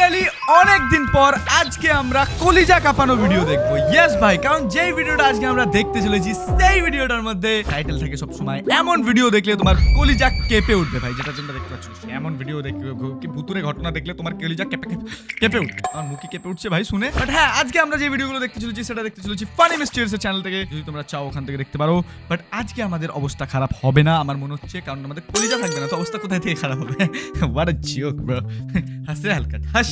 Finally অনেক দিন পর আজকে আমরা কলিজা কাঁপানো ভিডিও দেখবো। ইয়েস ভাই, কারণ যেই ভিডিওটা আজকে আমরা দেখতে চলেছি সেই ভিডিওটার মধ্যে টাইটেল থাকে সব সময় এমন ভিডিও দেখলে তোমার কলিজা কেঁপে উঠবে ভাই। যেটা তোমরা দেখতে পাচ্ছ, এমন ভিডিও দেখলে কি ভুতুরে ঘটনা দেখলে তোমার কলিজা কেঁপে উঠবে। আমার মুখে কেঁপে উঠছে ভাই শুনে। বাট হ্যাঁ, আজকে আমরা যে ভিডিওগুলো দেখতে চলেছি সেটা দেখতে চলেছি ফানি মিস্টেরিয়াস এর চ্যানেল থেকে। যদি তোমরা চাও ওখান থেকে দেখতে পারো। বাট আজকে আমাদের অবস্থা খারাপ হবে না আমার মনে হচ্ছে, কারণ আমাদের কলিজা থাকবে না, তো অবস্থা কোথায় থেকে খারাপ হবে? What a joke bro. হাসতে হালকা হাস।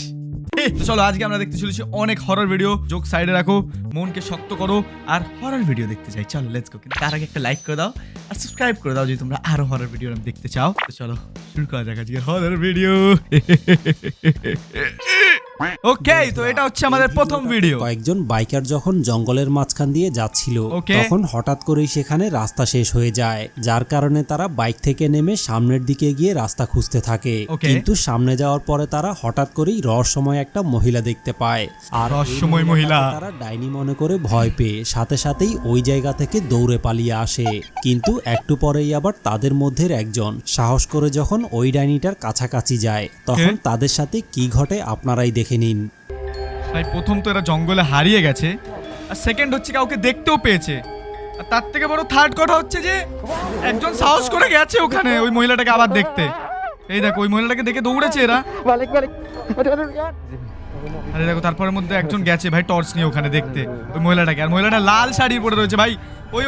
চলো আজকে আমরা দেখতে চলেছি অনেক হরর ভিডিও। জোক সাইডে রাখো, মনকে শক্ত করো আর হরর ভিডিও দেখতে চাই। চলো লেটস গো। তার আগে একটা লাইক করে দাও আর সাবস্ক্রাইব করে দাও যদি তোমরা আরো হরর ভিডিও দেখতে চাও। তো চলো শুরু করা যাক আজকে হরর ভিডিও। ওকে, তো এটা হচ্ছে আমাদের প্রথম ভিডিও। কয়েকজন বাইকার যখন জঙ্গলের মাঝখান দিয়ে যাচ্ছিল তখন হঠাৎ করেই সেখানে রাস্তা শেষ হয়ে যায়, যার কারণে তারা বাইক থেকে নেমে সামনের দিকে গিয়ে রাস্তা খুঁজতে থাকে। কিন্তু সামনে যাওয়ার পরে তারা হঠাৎ করেই রহস্যময় একটা মহিলা দেখতে পায়। আর রহস্যময় মহিলা তারা ডাইনি মনে করে ভয় পেয়ে সাথে সাথেই ওই জায়গা থেকে দৌড়ে পালিয়ে আসে। কিন্তু একটু পরেই আবার তাদের মধ্যে একজন সাহস করে যখন ওই ডাইনিটার কাছাকাছি যায় তখন তাদের সাথে কি ঘটে আপনারাই দেখে নিন। ভাই প্রথম তো এরা জঙ্গলে হারিয়ে গেছে, আর সেকেন্ড হচ্ছে কাউকে দেখতেও পেয়েছে, আর তার থেকে বড় থার্ড কথা হচ্ছে যে একজন সাহস করে গেছে ওখানে ওই মহিলাটাকে আবার দেখতে। এই দেখো ওই মহিলাটাকে দেখে দৌড়েছে এরা। আরে দেখো তারপরের মধ্যে একজন গেছে ভাই টর্চ নিয়ে ওখানে দেখতে ওই মহিলাটাকে, আর মহিলাটা লাল শাড়ি পরে রয়েছে ভাই।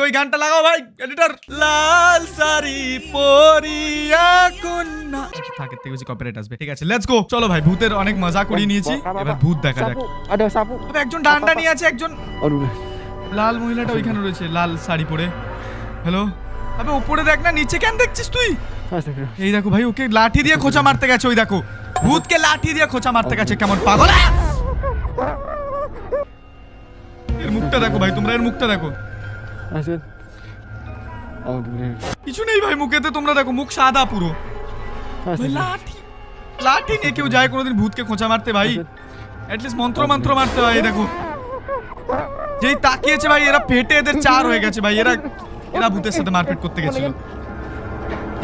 ওই গানটা লাগাও ভাই এডিটর। লাল শাড়ি পরিয়া কন্যা। থাকে থেকে বেশি কপিরাইট আসবে। ঠিক আছে লেটস গো। চলো ভাই ভূতের অনেক মজা করিয়ে নিয়েছি, এবার ভূত দেখা যাক। একজন ডান্ডা নিয়ে আছে, একজন লাল মহিলাটা ওইখানে রয়েছে লাল শাড়ি পরে। হ্যালো আবে উপরে দেখ না, নিচে কেন দেখছিস তুই? এই দেখো ভাই ওকে লাঠি দিয়ে খোঁচা মারতে গেছে। ওই দেখো ভূতকে লাঠি দিয়ে খোঁচা মারতে গেছে, কেমন পাগল। এর মুখটা দেখো ভাই, তোমরা এর মুখটা দেখো। কিছু নেই ভাই মুখেতে, তোমরা দেখো মুখ সাদা পুরো। লাঠি নিয়ে কেউ যায় কোনোদিন ভূতকে খোঁচা মারতে ভাই? অ্যাটলিস্ট মন্ত্র মারতে হয়। দেখো যেই তাকিয়েছে ভাই এরা ফেটে এদের চার হয়ে গেছে ভাই। এরা ভূতের সাথে মারপিট করতে গেছিল।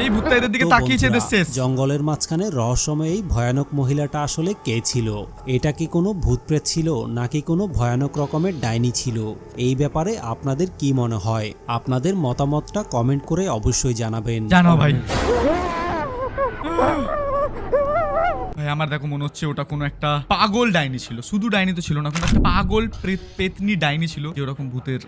এই ভূতটা এদের দিকে তাকিয়েছে এদের শেষ। জঙ্গলের মাঝখানে রহস্যময় এই ভয়ানক মহিলাটা আসলে কে ছিল? এটা কি কোনো ভূতপ্রেত ছিল নাকি কোনো ভয়ানক রকমের ডাইনি ছিল? এই ব্যাপারে আপনাদের কি মনে হয়? আপনাদের মতামতটা কমেন্ট করে অবশ্যই জানাবেন। জানাও ভাই। ভাই আমার দেখো মনে হচ্ছে ওটা কোনো একটা পাগল ডাইনি ছিল। শুধু ডাইনি তো ছিল না, কোনো একটা পাগল পেতনি ডাইনি ছিল যে ওরকম ভূতের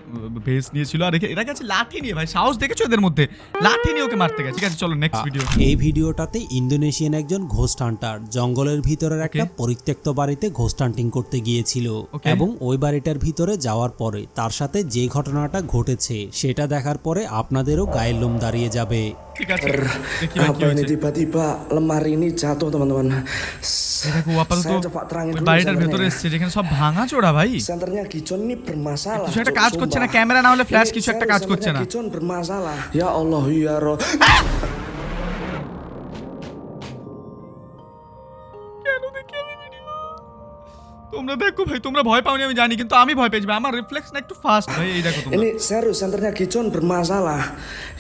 ভেস নিয়েছিল। আর এরা গেছে লাঠি নিয়ে ভাই। সাহস দেখেছো এদের মধ্যে? লাঠি নিয়ে ওকে মারতে গেছে। ঠিক আছে চলো নেক্সট ভিডিও। এই ভিডিওটাতে ইন্দোনেশিয়ান একজন ঘোস্ট হান্টার জঙ্গলের ভিতরের একটা পরিত্যক্ত বাড়িতে ঘোস্ট হান্টিং করতে গিয়েছিল এবং ওই বাড়িটার ভিতরে যাওয়ার pore তার সাথে যে ঘটনাটা ঘটেছে সেটা দেখার পরে আপনাদেরও গায়ের লোম দাঁড়িয়ে যাবে। ঠিক আছে apa ini tiba-tiba lemari ini jatuh teman-teman. Saya coba terangin dulu বাড়িটার ভিতরে এসেছে যেখানে সব ভাঙা চোরা ভাই। Senternya Gicon ini bermasalah. কিছু একটা কাজ করছে না, ক্যামেরা না হলে ফ্ল্যাশ কিছু একটা কাজ করছে না। Gicon bermasalah. Ya Allah ya Roh. কেন দেখি আমি ভিডিও? তোমরা দেখো ভাই, তোমরা ভয় পাওনি আমি জানি, কিন্তু আমি ভয় পেয়েছি। আমার রিফ্লেক্স না একটু ফাস্ট ভাই। এই দেখো তোমরা। Ini serius senternya Gicon bermasalah.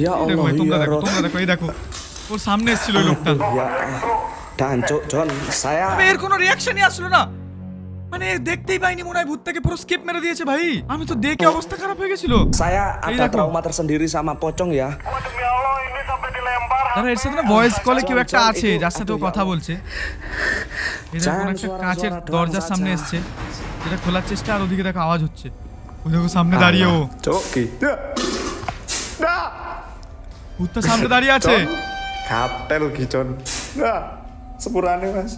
Ya Allah তোমরা ya দেখো Roh. তোমরা দেখো এই দেখো ওর সামনে এসেছিল ওই লোকটা। Ya Dancuk John saya. এর কোনো রিঅ্যাকশনই আসলো না, মানে দেখতেই পাইনি মনে হয় ভূতটাকে পুরো স্কিপ মেরে দিয়েছে ভাই। আমি তো দেখে অবস্থা খারাপ হয়ে গেছিল। Saya ada trauma tersendiri sama pocong ya. তারা এর সাথে না ভয়েস কলে কেউ একটা আছে যার সাথে ও কথা বলছে। এটা কোন একটা কাঁচের দরজার সামনে এসেছে, যেটা খোলার চেষ্টা, আর ওদিকে দেখো আওয়াজ হচ্ছে। ওই দেখো সামনে দাঁড়িয়ে ও ভূতটা সামনে দাঁড়িয়ে আছে। Katel Gicon. Sepurane mas.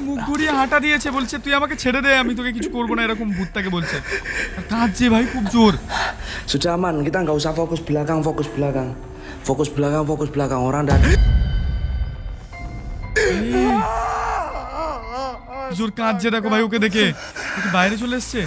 মুখ ঘুরিয়ে হাঁটা দিয়েছে, বলছে তুই আমাকে ছেড়ে দে, আমি তোকে কিছু করবো না, এরকম ভূতটাকে বলছে। আর কাঁদছে ভাই খুব জোর। Sudah aman, kita nggak usah fokus belakang. Fokus belakang orang dan জোর কাঁদছে দেখো ভাই ওকে দেখে। বাইরে চলে এসছে।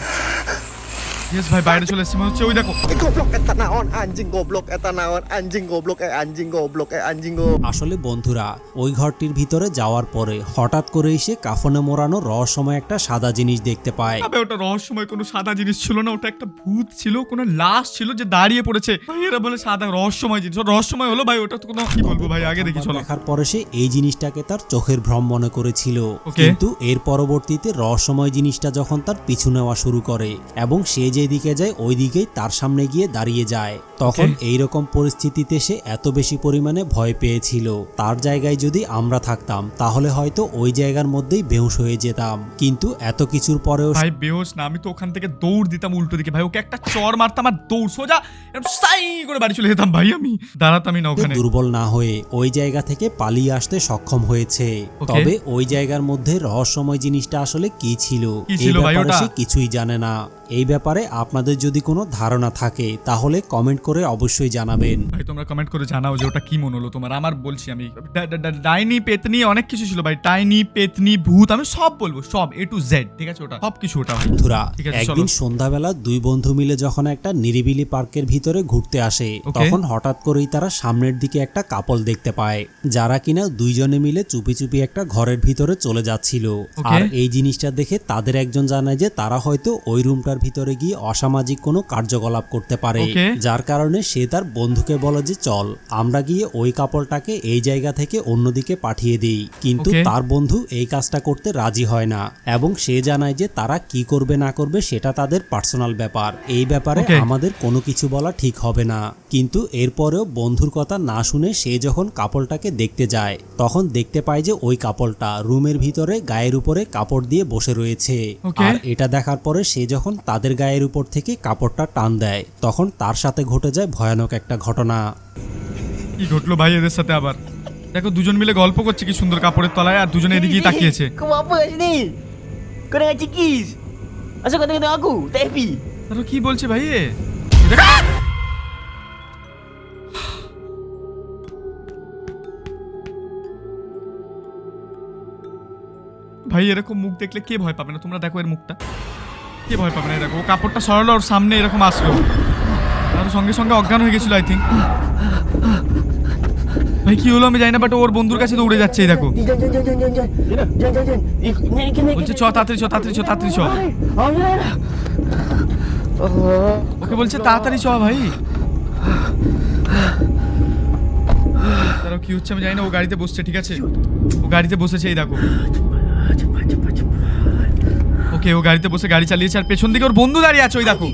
ইয়েস ভাই বাইরে চলে এসেছে মনে হচ্ছে, ওই দেখো। Goblok eta naon anjing goblok eta naon anjing goblok anjing goblok anjing go আসলে বন্ধুরা ওই ঘরটির ভিতরে যাওয়ার পরে হঠাৎ করে এসে কাফনে মোড়ানো রহস্যময় একটা সাদা জিনিস দেখতে পায়। আবে ওটা রহস্যময় কোনো সাদা জিনিস ছিল না, ওটা একটা ভূত ছিল, কোনো লাশ ছিল যে দাঁড়িয়ে পড়েছে। ভাই এরা বলে সাদা রহস্যময় জিনিস, রহস্যময় হলো ভাই, ওটা তো কোনো কি বলবো ভাই, আগে দেখি চলো। দেখার পরে সে এই জিনিসটাকে তার চোখের ভ্রম মনে করেছিল, Okay. কিন্তু এর পরবর্তীতে রহস্যময় জিনিসটা যখন তার পিছু নেওয়া শুরু করে এবং সে যেদিকে যায় ওই দিকেই তার সামনে গিয়ে দাঁড়িয়ে যায়, তখন Okay. এইরকম পরিস্থিতিতে সে এত বেশি পরিমাণে ভয় পেয়েছিল, তার জায়গায় যদি আমরা থাকতাম তাহলে হয়তো ওই জায়গার মধ্যেই বেহুশ হয়ে যেতাম। কিন্তু এত কিছুর পরেও ভাই বেহোশ না, আমি তো ওখান থেকে দৌড় দিতাম উল্টো দিকে ভাই, ওকে একটা চড় মারতাম আর দৌড় সোজা এরকম সাই করে বাড়ি চলে যেতাম ভাই, আমি দাঁড়াতামই না ওখানে। দুর্বল না হয়ে ওই জায়গা থেকে পালিয়ে আসতে সক্ষম হয়েছে। Okay. তবে ওই জায়গার মধ্যে রহস্যময় জিনিসটা আসলে কি ছিল কি এই ছিল ভাই ব্যাপারে ওটা? সে কিছুই জানে না। এই ব্যাপারে আপনাদের যদি কোনো ধারণা থাকে তাহলে কমেন্ট করে অবশ্যই জানাবেন। ভাই তোমরা কমেন্ট করে জানাও যে ওটা কি মনে হলো তোমার। আমার বলছি আমি ডাইনি পেতনি অনেক কিছু ছিল ভাই, ডাইনি পেতনি ভূত আমি সব বলবো, সব A to Z, ঠিক আছে, ওটা সব কিছু ওটা ভাই। বন্ধুরা ঠিক আছে, একদিন চলো। সন্ধ্যাবেলা দুই বন্ধু মিলে যখন একটা নিরিবিলি পার্কের ভিতরে ঘুরতে আসে, Okay. তখন হঠাৎ করেই তারা সামনের দিকে একটা কাপল দেখতে পায়, যারা কিনা দুইজনে মিলে চুপি চুপি একটা ঘরের ভিতরে চলে যাচ্ছিল। Okay. আর এই জিনিসটা দেখে তাদের একজন জানায় যে তারা হয়তো ওই রুমটার ভিতরে গিয়ে অসামাজিক কোনো কার্যকলাপ করতে পারে, Okay. যার কারণে সে তার বন্ধুকে বলে যে চল আমরা গিয়ে ওই কাপলটাকে এই জায়গা থেকে অন্যদিকে পাঠিয়ে দিই। কিন্তু Okay. তার বন্ধু এই কাজটা করতে রাজি হয় না এবং সে জানায় যে তারা কি করবে না করবে সেটা তাদের পার্সোনাল ব্যাপার, এই ব্যাপারে Okay. আমাদের কোনো কিছু বলা ঠিক হবে না। কিন্তু এরপরেও বন্ধুর কথা না শুনে সে যখন কাপলটাকে দেখতে যায় তখন দেখতে পায় যে ওই কাপলটা রুমের ভিতরে গায়ের উপরে কাপড় দিয়ে বসে রয়েছে। Okay. আর এটা দেখার পরে সে যখন তাদের গায়ের উপর থেকে কাপড়টা টান দেয় তখন তার সাথে ঘটে যায় ভয়ানক একটা ঘটনা। কি ঘটলো ভাই এদের সাথে আবার? দেখো দুজন মিলে গল্প করছে কি সুন্দর কাপড়ের তলায়, আর দুজনে এদিকেই তাকিয়েছে। Kau buat apa kat sini? Kau dengan cikis? Asal kau tengok aku? Tak happy? তারা কি বলছে ভাই এ? দেখ, আহ! ভাই এরকম মুখ দেখলে কে ভয় পাবে না? তোমরা দেখো এর মুখটা, কে ভয় পাবে না? এই দেখো ও কাপড়টা সরালো, ওর সামনে এরকম আসলো, আর ও সঙ্গে সঙ্গে অজ্ঞান হয়ে গেছিল আই থিঙ্ক। ভাই কি হলো আমি জানি না, বাট ওর বন্ধুর কাছে দৌড়ে যাচ্ছে, এই দেখো Jangan, jangan, jangan, jangan, jangan. Jangan, jangan, jangan. Naik, naik, naik. বলছে চ তাড়াতাড়ি চ তাড়াতাড়ি চ তাড়াতাড়ি চ, Oh, ya. Oh. ওকে বলছে তাড়াতাড়ি চ ভাই। তারও কি হচ্ছে আমি জানি না, ও গাড়িতে বসছে, ঠিক আছে, ও গাড়িতে বসেছে, এই দেখো Cepat, cepat, cepat. ওকে ও গাড়িতে বসে গাড়ি চালিয়েছে, আর পেছন দিকে ওর বন্ধু দাঁড়িয়ে আছে, ওই দেখো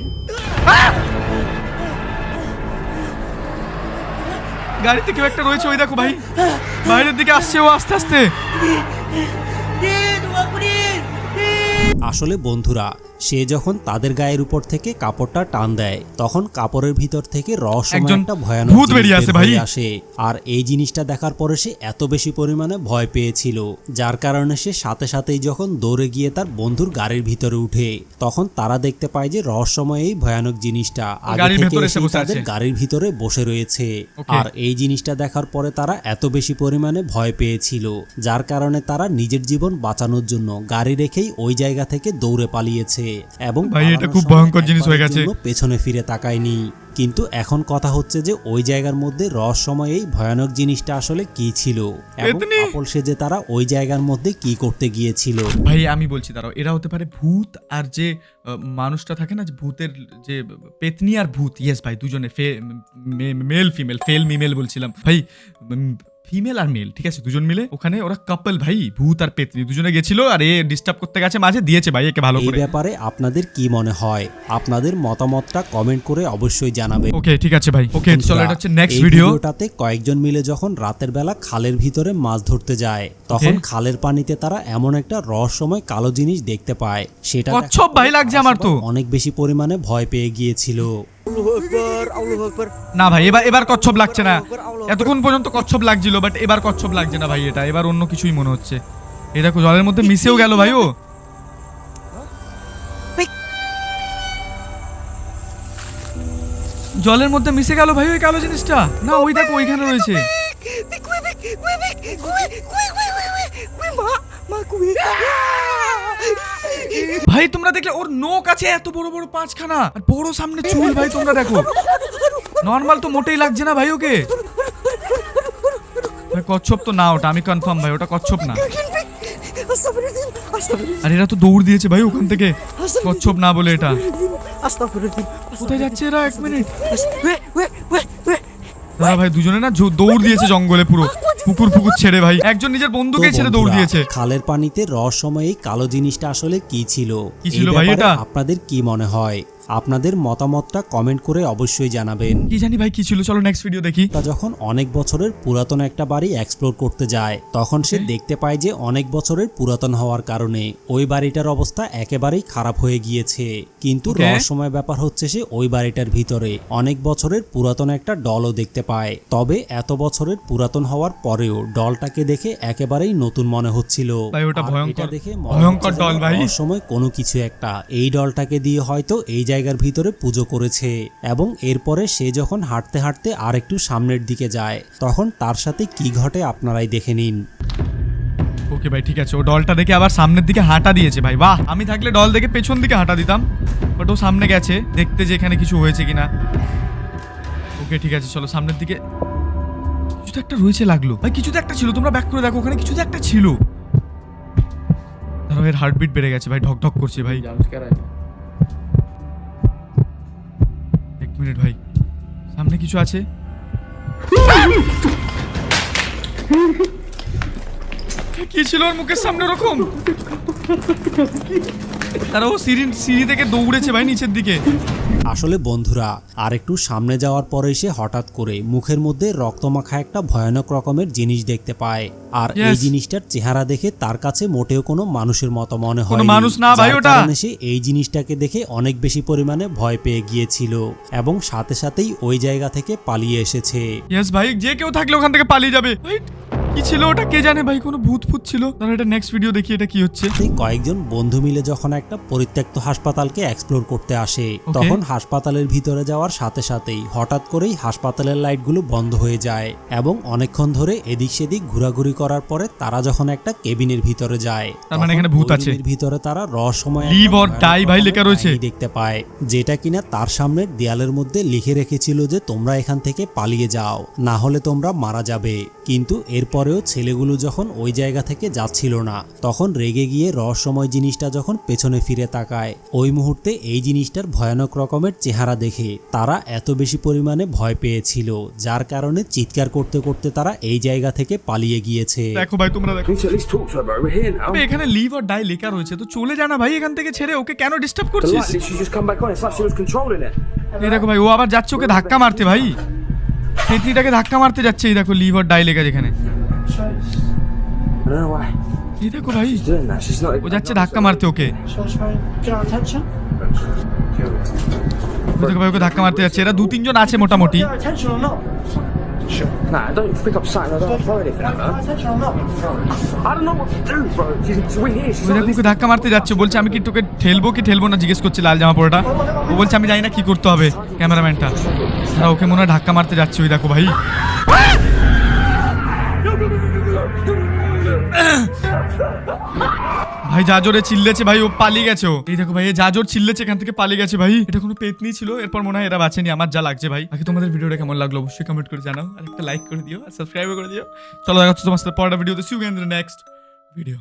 গাড়িতে কেউ একটা রয়েছে, ওই দেখো ভাই বাইরের দিকে আসছে ও আস্তে আস্তে। Din, tunggu aku, Din. আসলে বন্ধুরা সে যখন তাদের গায়ের উপর থেকে কাপড়টা টান দেয় তখন কাপড়ের ভিতর থেকে রহস্যময় একজন একটা ভয়ানক ভূত জিনিস বেরিয়ে আসে বের ভাই। হয়ে আসে। আর এই জিনিসটা দেখার পরে সে এত বেশি পরিমাণে ভয় পেয়েছিল, যার কারণে সে সাথে সাথেই যখন দৌড়ে গিয়ে তার বন্ধুর গাড়ির ভিতরে উঠে তখন তারা দেখতে পায় যে রহস্যময় এই ভয়ানক জিনিসটা আগে গাড়ির থেকে ভেতরে এসে এসেই বসে তাদের আছে। গাড়ির ভিতরে বসে রয়েছে। Okay. আর এই জিনিসটা দেখার পরে তারা এত বেশি পরিমাণে ভয় পেয়েছিল, যার কারণে তারা নিজের জীবন বাঁচানোর জন্য গাড়ি রেখেই ওই জায়গা থেকে দৌড়ে পালিয়েছে এবং ভাই, এটা পালানোর খুব সময় ভয়ঙ্কর জিনিস হয়ে একবারের গেছে। জন্য পেছনে ফিরে তাকায়নি। কিন্তু এখন কথা হচ্ছে যে ওই জায়গার মধ্যে রহস্যময় এই ভয়ানক জিনিসটা আসলে কি ছিল এবং পেতনি! কাপল সেজে তারা ওই জায়গার মধ্যে কি করতে গিয়েছিল। ভাই আমি বলছি দাঁড়াও, এরা হতে পারে ভূত আর যে মানুষটা থাকে না, যে ভূতের যে পেতনি আর ভূত, ইয়েস ভাই দুজনে মেল ফিমেল, ফেল মিমেল বলছিলাম ভাই, ফিমেল আর মেল, ঠিক আছে, দুজন মিলে ওখানে ওরা কাপল ভাই, ভূত আর পেতনি দুজনে গেছিল, আর এ ডিস্টার্ব করতে গেছে, মাঝে দিয়েছে ভাই একে ভালো এই করে। ব্যাপারে আপনাদের কি মনে হয়? আপনাদের মতামতটা কমেন্ট করে অবশ্যই জানাবেন। ওকে ঠিক আছে ভাই, ওকে চলো এটা হচ্ছে নেক্সট এই ভিডিও। ভিডিওটাতে কয়েকজন মিলে যখন রাতের বেলা খালের ভিতরে মাছ ধরতে যায় তখন Okay. খালের পানিতে তারা এমন একটা রহস্যময় কালো জিনিস দেখতে পায়, সেটা কচ্ছপ ভাই লাগছে আমার তো। অনেক বেশি পরিমাণে ভয় পেয়ে গিয়েছিল। Allahu Akbar Allahu Akbar না ভাই এবার কচ্ছপ লাগছে না, এতক্ষণ পর্যন্ত কচ্ছপ লাগছিল, বাট এবার কচ্ছপ লাগছে না ভাই, এটা এবার অন্য কিছুই মনে হচ্ছে। এই দেখো জলের মধ্যে মিশেও গেল ভাই ও। জলের মধ্যে মিশে গেল ভাই ওই কালো জিনিসটা, না ওই দেখো ওইখানে রয়েছে। ভাই ভাই তোমরা দেখলে ওর নোক আছে এত বড় বড় পাঁচখানা আর বড় সামনে চুল ভাই তোমরা দেখো নর্মাল তো মোটেই লাগছে না ভাই ওকে ভাই কচ্ছপ তো না ওটা আমি কনফার্ম ভাই ওটা কচ্ছপ না আর এরা তো দৌড় দিয়েছে ভাই ওখান থেকে কচ্ছপ না বলে এটা কোথায় যাচ্ছে এরা 1 মিনিট দাদা ভাই দুজনে না দৌড় দিয়েছে জঙ্গলে পুরো পুকুর পুকুর ছেড়ে ভাই একজন নিজের বন্ধুকে ছেড়ে দৌড় দিয়েছে খালের পানিতে রহস্যময় এই কালো জিনিসটা আসলে কি ছিল ভাই এটা আপনাদের কি মনে হয় আপনাদের মতামতটা কমেন্ট করে অবশ্যই জানাবেন কি জানি ভাই কি ছিল চলো নেক্সট ভিডিও দেখি তা যখন অনেক বছরের পুরাতন একটা বাড়ি এক্সপ্লোর করতে যায় তখন সে দেখতে পায় যে অনেক বছরের পুরাতন হওয়ার কারণে ওই বাড়িটার অবস্থা একেবারেই খারাপ হয়ে গিয়েছে কিন্তু রহস্যময় ব্যাপার হচ্ছে সে ওই বাড়িটার ভিতরে অনেক বছরের পুরাতন একটা ডলও দেখতে পায় তবে এত বছরের পুরাতন হওয়ার পরেও ডলটাকে দেখে একেবারেই নতুন মনে হচ্ছিল ভাই ওটা আর ভয়ঙ্কর এটা দেখে ভয়ঙ্কর ডল ভাই রহস্যময় কোনো কিছু একটা এই ডলটাকে দিয়ে হয়তো এই জায়গার ভিতরে পুজো করেছে এবং এরপরে সে যখন হাঁটতে হাঁটতে আর একটু সামনের দিকে যায় তখন তার সাথে কি ঘটে আপনারাই দেখে নিন ওকে ভাই ঠিক আছে ও ডলটা দেখে আবার সামনের দিকে হাঁটা দিয়েছে ভাই বাহ আমি থাকলে ডল দেখে পেছন দিকে হাঁটা দিতাম বাট ও সামনে গেছে দেখতে যে এখানে কিছু হয়েছে কিনা ওকে ঠিক আছে চলো সামনের দিকে কিছু তো একটা রয়েছে লাগলো ভাই কিছু তো একটা ছিল তোমরা ব্যাক করে দেখো ওখানে কিছু তো একটা ছিল ধরো এর হার্টবিট বেড়ে গেছে ভাই ঢক ঢক করছে ভাই এক মিনিট ভাই সামনে কিছু আছে কি ছিল ওর মুখের সামনে ওরকম তারা ও সিঁড়ি থেকে দৌড়েছে ভাই নিচের দিকে আসলে বন্ধুরা আর একটু সামনে যাওয়ার পরে সে হঠাৎ করে মুখের মধ্যে রক্তমাখা একটা ভয়ানক রকমের জিনিস দেখতে পায় আর এই জিনিসটার চেহারা দেখে তার কাছে মোটেও কোনো মানুষের মতো মনে হয় কোনো মানুষ না ভাই ওটা সে এই জিনিসটাকে দেখে অনেক বেশি পরিমাণে ভয় পেয়ে গিয়েছিল এবং সাথে সাথেই ওই জায়গা থেকে পালিয়ে এসেছে ইয়েস ভাই যে কেউ থাকলে ওখান থেকে পালিয়ে যাবে কি ছিল ওটা কে জানে ভাই কোনো ভূত ফুত ছিল তাহলে এটা নেক্সট ভিডিও দেখি এটা কি হচ্ছে কয়েকজন বন্ধু মিলে যখন একটা পরিত্যক্ত হাসপাতালকে এক্সপ্লোর করতে আসে তখন হাসপাতালের ভিতরে যাওয়ার সাথে সাথেই হঠাৎ করেই হাসপাতালের লাইটগুলো বন্ধ হয়ে যায় এবং অনেকক্ষণ ধরে এদিক সেদিক ঘোরাঘুরি করার পরে তারা যখন একটা কেবিনের ভিতরে যায় তার মানে এখানে ভূত আছে ভিতরে তারা রহস্যময় লিভ অর ডাই ভাই লেখা রয়েছে দেখতে পায় যেটা কিনা তার সামনের দেয়ালের মধ্যে লিখে রেখেছিল যে তোমরা এখান থেকে পালিয়ে যাও না হলে তোমরা মারা যাবে কিন্তু এরপরেও ছেলেগুলো যখন ওই জায়গা থেকে যাচ্ছিল না তখন রেগে গিয়ে রহস্যময় জিনিসটা যখন পেছনে ফিরে তাকায় ওই মুহূর্তে এই জিনিসটার ভয়ানক রকমের চেহারা দেখে তারা এত বেশি পরিমাণে ভয় পেয়েছিল যার কারণে চিৎকার করতে করতে তারা এই জায়গা থেকে পালিয়ে গিয়েছে দেখো ভাই তোমরা দেখো এখানে লিভ অর ডাই লেখা রয়েছে তো চলে যা না ভাই এখান থেকে ছেড়ে ওকে কেন ডিস্টার্ব করছিস এই দেখো ভাই ও আবার যাচ্ছে ওকে ধাক্কা মারতে ভাই পেতনিটাকে ধাক্কা মারতে যাচ্ছে এই দেখো লিভ অর ডাই লেখা যেখানে এই দেখো ভাই ও যাচ্ছে ধাক্কা মারতে ওকে দেখো ভাই ওকে ধাক্কা মারতে যাচ্ছে এরা 2-3 জন আছে মোটামুটি Nah, don't pick up something. I don't throw anything at her. I don't know what to do, bro. We're here. She's ওকে ধাক্কা মারতে যাচ্ছে বলছে আমি কি তোকে ঠেলবো না জিজ্ঞেস করছে লাল জামা পরাটা ও বলছে আমি জানি না কি করতে হবে ক্যামেরাম্যানটা আর ওকে মনে হয় ধাক্কা মারতে যাচ্ছে ওই দেখো ভাই ভাই যা জোরে চিল্লেছে ভাই ও পালিয়ে গেছে ও এই দেখো ভাই যা জোর চিল্লেছে এখান থেকে পালিয়ে গেছে ভাই এটা কোনো পেতনি ছিল এরপর মনে হয় এরা বাঁচেনি আমার যা লাগছে ভাই বাকি তোমাদের ভিডিওটা কেমন লাগলো অবশ্যই কমেন্ট করে জানাও আর একটা লাইক করে দিও আর সাবস্ক্রাইব করে দিও চলো দেখা হচ্ছে তোমার সাথে পরের ভিডিওতে see you in the next video